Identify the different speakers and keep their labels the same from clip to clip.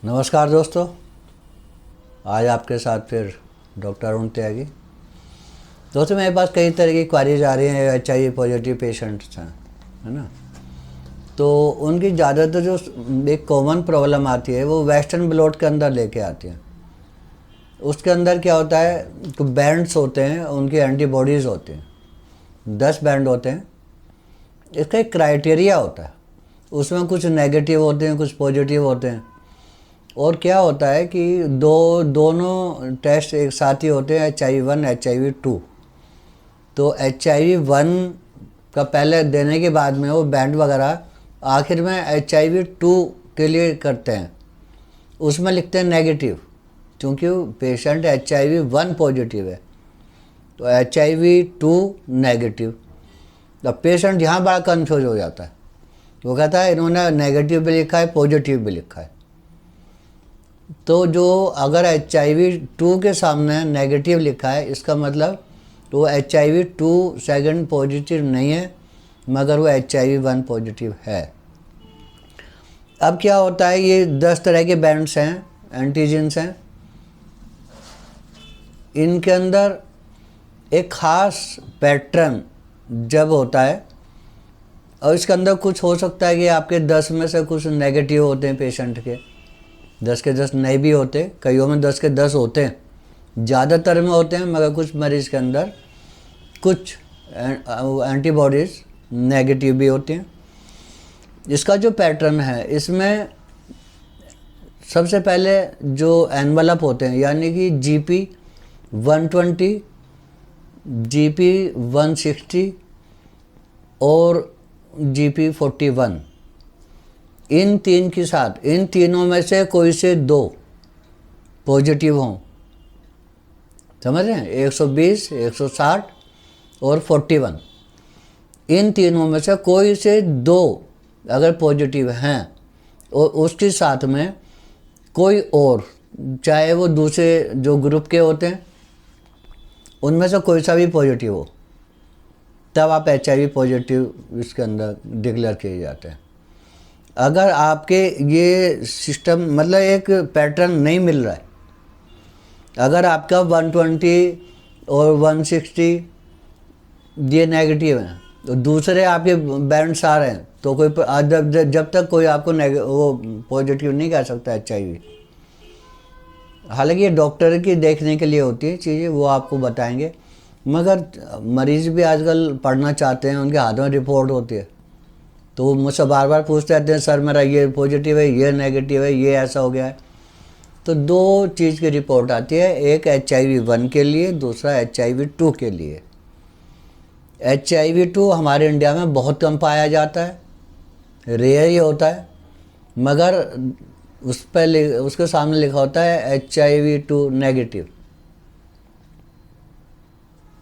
Speaker 1: नमस्कार दोस्तों, आज आपके साथ फिर डॉक्टर अरुण त्यागी। दोस्तों, मेरे पास कई तरह की क्वारीज आ रही हैं। HIV पॉजिटिव पेशेंट्स हैं, है ना। तो उनकी ज़्यादातर जो एक कॉमन प्रॉब्लम आती है वो वेस्टर्न ब्लॉट के अंदर लेके आती है। उसके अंदर क्या होता है, तो बैंड्स होते हैं, उनकी एंटीबॉडीज़ होती हैं, 10 बैंड होते हैं। इसका एक क्राइटेरिया होता है, उसमें कुछ नेगेटिव होते हैं, कुछ पॉजिटिव होते हैं। और क्या होता है कि दोनों टेस्ट एक साथ ही होते हैं, HIV-1 HIV-2। तो HIV-1 का पहले देने के बाद में वो बैंड वगैरह आखिर में HIV-2 के लिए करते हैं, उसमें लिखते हैं नेगेटिव, क्योंकि पेशेंट HIV-1 पॉजिटिव है तो HIV-2 नेगेटिव। तो पेशेंट यहाँ बड़ा कन्फ्यूज हो जाता है, वो कहता है इन्होंने नेगेटिव भी लिखा है, पॉजिटिव भी लिखा है। तो जो अगर HIV-2 के सामने नेगेटिव लिखा है, इसका मतलब तो HIV-2 सेकंड पॉजिटिव नहीं है, मगर वो HIV-1 पॉजिटिव है। अब क्या होता है, ये 10 तरह के बैंड्स हैं, एंटीजन्स हैं। इनके अंदर एक ख़ास पैटर्न जब होता है, और इसके अंदर कुछ हो सकता है कि आपके 10 में से कुछ नेगेटिव होते हैं पेशेंट के, 10 के 10 नहीं भी होते, कईयों में 10 के 10 होते हैं, ज़्यादातर में होते हैं, मगर कुछ मरीज़ के अंदर कुछ एंटीबॉडीज़ नेगेटिव भी होती हैं। इसका जो पैटर्न है, इसमें सबसे पहले जो एनवलप होते हैं, यानी कि GP120, GP160 और GP41, इन तीन के साथ, इन तीनों में से कोई से 2 पॉजिटिव हों, समझ रहे हैं, 120, 160 और 41, इन तीनों में से कोई से 2 अगर पॉजिटिव हैं और उसके साथ में कोई और, चाहे वो दूसरे जो ग्रुप के होते हैं उनमें से कोई सा भी पॉजिटिव हो, तब आप HIV पॉजिटिव इसके अंदर डिक्लेयर किए जाते हैं। अगर आपके ये सिस्टम मतलब एक पैटर्न नहीं मिल रहा है, अगर आपका 120 और 160 ये नेगेटिव हैं, तो दूसरे आपके बैंड्स आ रहे हैं, तो कोई जब तक कोई आपको वो पॉजिटिव नहीं कह सकता HIV। हालांकि ये डॉक्टर की देखने के लिए होती है चीज़ें, वो आपको बताएंगे, मगर मरीज़ भी आजकल पढ़ना चाहते हैं, उनके हाथ में रिपोर्ट होती है, तो वो मुझसे बार बार पूछते रहते हैं, सर मेरा ये पॉजिटिव है, ये नेगेटिव है, ये ऐसा हो गया है। तो 2 चीज़ की रिपोर्ट आती है, एक HIV-1 के लिए, दूसरा HIV-2 के लिए। HIV-2 हमारे इंडिया में बहुत कम पाया जाता है, रेयर ही होता है, मगर उस पर उसके सामने लिखा होता है HIV-2 नेगेटिव।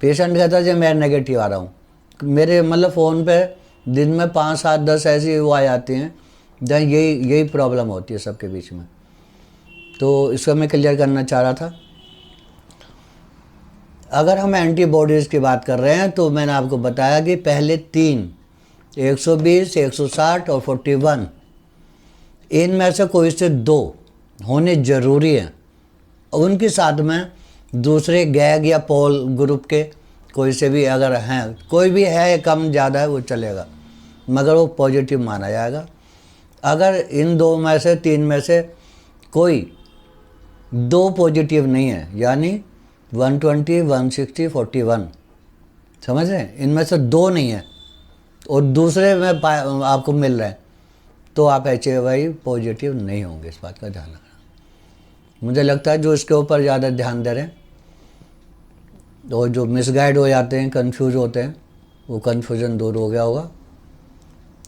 Speaker 1: पेशेंट कहता है जी मैं नेगेटिव आ रहा हूँ, मेरे मतलब फ़ोन पे दिन में 5, 7, 10 ऐसी वो आ जाती हैं जहाँ यही प्रॉब्लम होती है सबके बीच में। तो इसको मैं क्लियर करना चाह रहा था। अगर हम एंटीबॉडीज़ की बात कर रहे हैं, तो मैंने आपको बताया कि पहले 3, 120, 160 और 41, इनमें से कोई से 2 होने ज़रूरी हैं। उनके साथ में दूसरे गैग या पोल ग्रुप के कोई से भी अगर हैं, कोई भी है, कम ज़्यादा है वो चलेगा, मगर वो पॉजिटिव माना जाएगा। अगर इन 2 में से 3 में से कोई 2 पॉजिटिव नहीं है, यानी 120, 160, 41, समझ रहे हैं, इनमें से 2 नहीं है और दूसरे में आपको मिल रहे हैं, तो आप HIV पॉजिटिव नहीं होंगे। इस बात का ध्यान रखना। मुझे लगता है जो इसके ऊपर ज़्यादा ध्यान दे रहे हैं और जो मिसगाइड हो जाते हैं, कंफ्यूज होते हैं, वो कन्फ्यूज़न दूर हो गया होगा।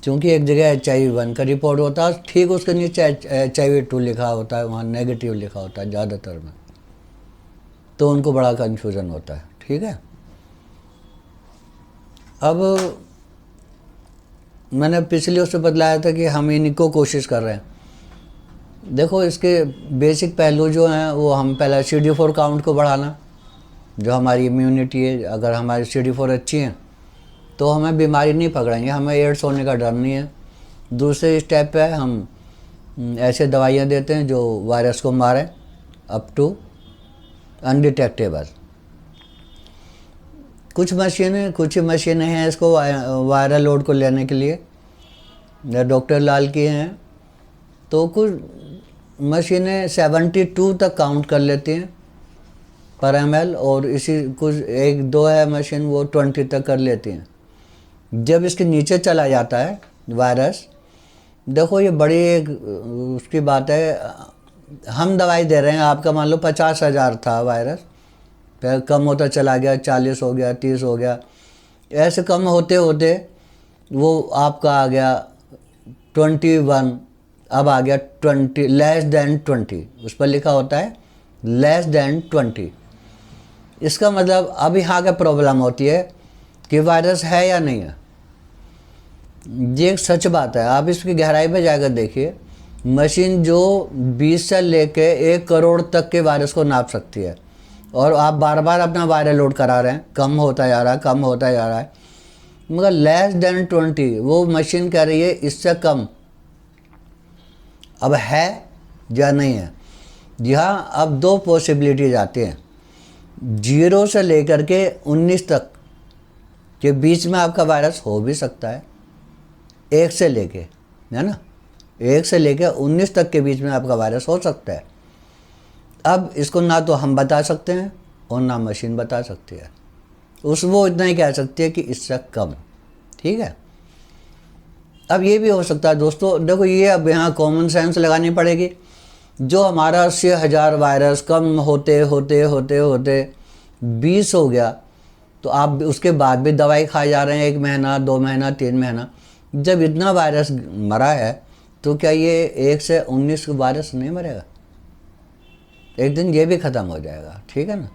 Speaker 1: क्योंकि एक जगह HIV-1 का रिपोर्ट होता है, ठीक उसके नीचे HIV-2 लिखा होता है, वहाँ नेगेटिव लिखा होता है ज़्यादातर में, तो उनको बड़ा कन्फ्यूज़न होता है। ठीक है, अब मैंने पिछले उससे बतलाया था कि हम इनको कोशिश कर रहे हैं। देखो, इसके बेसिक पहलू जो हैं वो हम पहले CD4 काउंट को बढ़ाना, जो हमारी इम्यूनिटी है, अगर हमारी CD4 अच्छी है तो हमें बीमारी नहीं पकड़ेंगे, हमें एड्स होने का डर नहीं है। दूसरे स्टेप पे हम ऐसे दवाइयाँ देते हैं जो वायरस को मारें अप टू अनडिटेक्टेबल। कुछ मशीनें हैं इसको वायरल लोड को लेने के लिए, डॉक्टर लाल की हैं। तो कुछ मशीनें 72 तक काउंट कर लेती हैं पर ml, और इसी कुछ एक दो है मशीन वो 20 तक कर लेती हैं। जब इसके नीचे चला जाता है वायरस, देखो ये बड़ी एक उसकी बात है, हम दवाई दे रहे हैं, आपका मान लो 50,000 था वायरस, फिर कम होता चला गया, 40 हो गया, 30 हो गया, ऐसे कम होते होते वो आपका आ गया 21, अब आ गया 20, लेस देन 20, उस पर लिखा होता है लेस देन 20। इसका मतलब अब यहाँ का प्रॉब्लम होती है कि वायरस है या नहीं है। ये एक सच बात है, आप इसकी गहराई में जाकर देखिए। मशीन जो 20 से लेके 1 करोड़ तक के वायरस को नाप सकती है, और आप बार बार अपना वायरल लोड करा रहे हैं, कम होता जा रहा है, कम होता जा रहा है, मगर लेस देन 20 वो मशीन कह रही है इससे कम अब है या नहीं है। यहाँ अब दो पॉसिबिलिटीज आती हैं, 0 से लेकर के 19 तक के बीच में आपका वायरस हो भी सकता है, 1 से लेके, है ना, 1 से लेके 19 तक के बीच में आपका वायरस हो सकता है। अब इसको ना तो हम बता सकते हैं और ना मशीन बता सकती है, वो इतना ही कह सकती है कि इससे कम, ठीक है। अब ये भी हो सकता है दोस्तों, देखो ये अब यहाँ कॉमन सेंस लगानी पड़ेगी। जो हमारा 80,000 वायरस कम होते होते होते होते 20 हो गया, तो आप उसके बाद भी दवाई खाए जा रहे हैं, 1 महीना 2 महीना 3 महीना, जब इतना वायरस मरा है तो क्या ये 1 से 19 वायरस नहीं मरेगा? एक दिन ये भी ख़त्म हो जाएगा, ठीक है ना।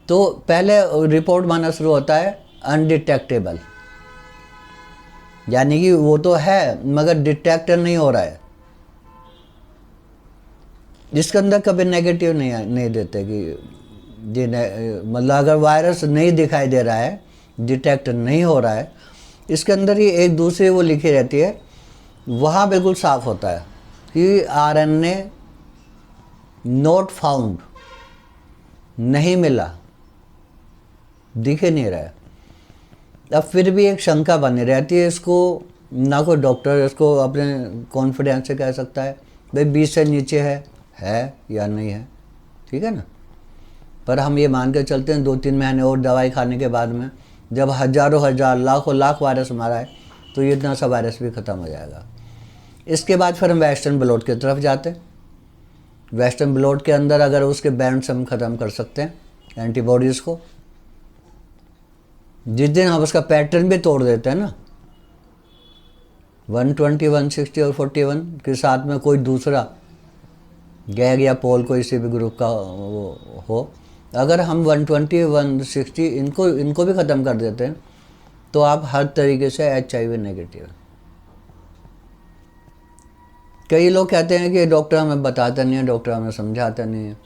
Speaker 1: तो पहले रिपोर्ट माना शुरू होता है अनडिटेक्टेबल, यानी कि वो तो है मगर डिटेक्ट नहीं हो रहा है। जिसके अंदर कभी नेगेटिव नहीं देते कि जी मतलब अगर वायरस नहीं दिखाई दे रहा है, डिटेक्ट नहीं हो रहा है, इसके अंदर ही एक दूसरी वो लिखी रहती है, वहाँ बिल्कुल साफ होता है कि RNA नॉट फाउंड, नहीं मिला, दिख ही नहीं रहा है। अब फिर भी एक शंका बनी रहती है, इसको ना कोई डॉक्टर इसको अपने कॉन्फिडेंस से कह सकता है भाई 20 से नीचे है या नहीं है, ठीक है ना। पर हम ये मान के चलते हैं 2-3 महीने और दवाई खाने के बाद में जब हज़ारों हज़ार लाखों लाख वायरस मारा है तो ये इतना सा वायरस भी ख़त्म हो जाएगा। इसके बाद फिर हम वेस्टर्न ब्लॉट की तरफ जाते हैं। वेस्टर्न ब्लॉट के अंदर अगर उसके बैंड्स हम ख़त्म कर सकते हैं एंटीबॉडीज़ को, जिस दिन हम उसका पैटर्न भी तोड़ देते हैं ना, 120, 160 और 41 के साथ में कोई दूसरा गैग या पोल कोई किसी भी ग्रुप का वो हो, अगर हम 120, 160 इनको भी ख़त्म कर देते हैं तो आप हर तरीके से HIV नेगेटिव। कई लोग कहते हैं कि डॉक्टर हमें बताता नहीं है, डॉक्टर हमें समझाता नहीं है।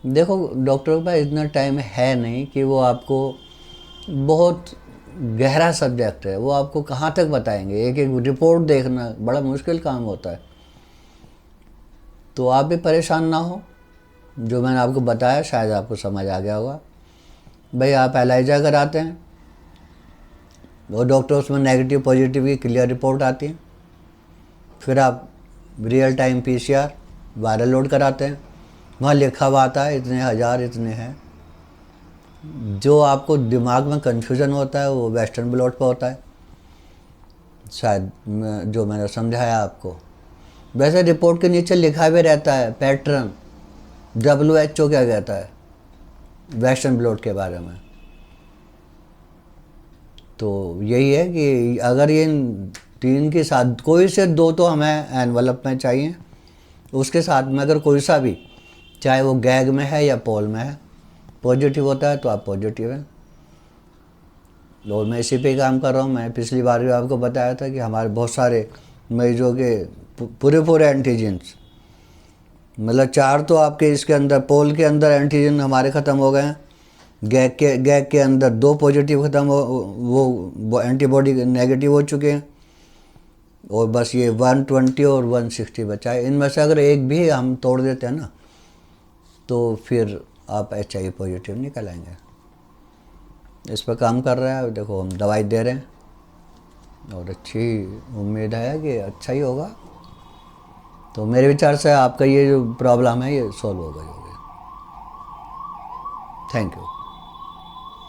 Speaker 1: देखो डॉक्टरों के पास इतना टाइम है नहीं कि वो आपको, बहुत गहरा सब्जेक्ट है, वो आपको कहाँ तक बताएंगे, एक एक रिपोर्ट देखना बड़ा मुश्किल काम होता है। तो आप भी परेशान ना हो, जो मैंने आपको बताया शायद आपको समझ आ गया होगा। भाई आप एलाइजा कराते हैं, वो डॉक्टर उसमें नेगेटिव पॉजिटिव की क्लियर रिपोर्ट आती है, फिर आप real time PCR viral load कराते हैं, वहाँ लिखा हुआ आता है इतने हज़ार इतने हैं। जो आपको दिमाग में कन्फ्यूज़न होता है वो वेस्टर्न ब्लॉट पर होता है, शायद जो मैंने समझाया आपको। वैसे रिपोर्ट के नीचे लिखा भी रहता है पैटर्न, WHO क्या कहता है वेस्टर्न ब्लॉट के बारे में। तो यही है कि अगर ये 3 के साथ कोई से 2 तो हमें एनवलप में चाहिए, उसके साथ में अगर कोई सा भी, चाहे वो गैग में है या पोल में है, पॉजिटिव होता है तो आप पॉजिटिव हैं। और मैं इसी पे काम कर रहा हूँ। मैं पिछली बार भी आपको बताया था कि हमारे बहुत सारे मरीजों के पूरे एंटीजन्स, मतलब 4 तो आपके इसके अंदर पोल के अंदर एंटीजन हमारे ख़त्म हो गए हैं, गैग के अंदर 2 पॉजिटिव ख़त्म वो एंटीबॉडी नेगेटिव हो चुके हैं, और बस ये 120 और 160 बचा है। इनमें से अगर एक भी हम तोड़ देते हैं ना, तो फिर आप HIV पॉजिटिव निकल आएंगे। इस पर काम कर रहा है, देखो हम दवाई दे रहे हैं और अच्छी उम्मीद है कि अच्छा ही होगा। तो मेरे विचार से आपका ये जो प्रॉब्लम है ये सॉल्व हो गई होगी। Thank you.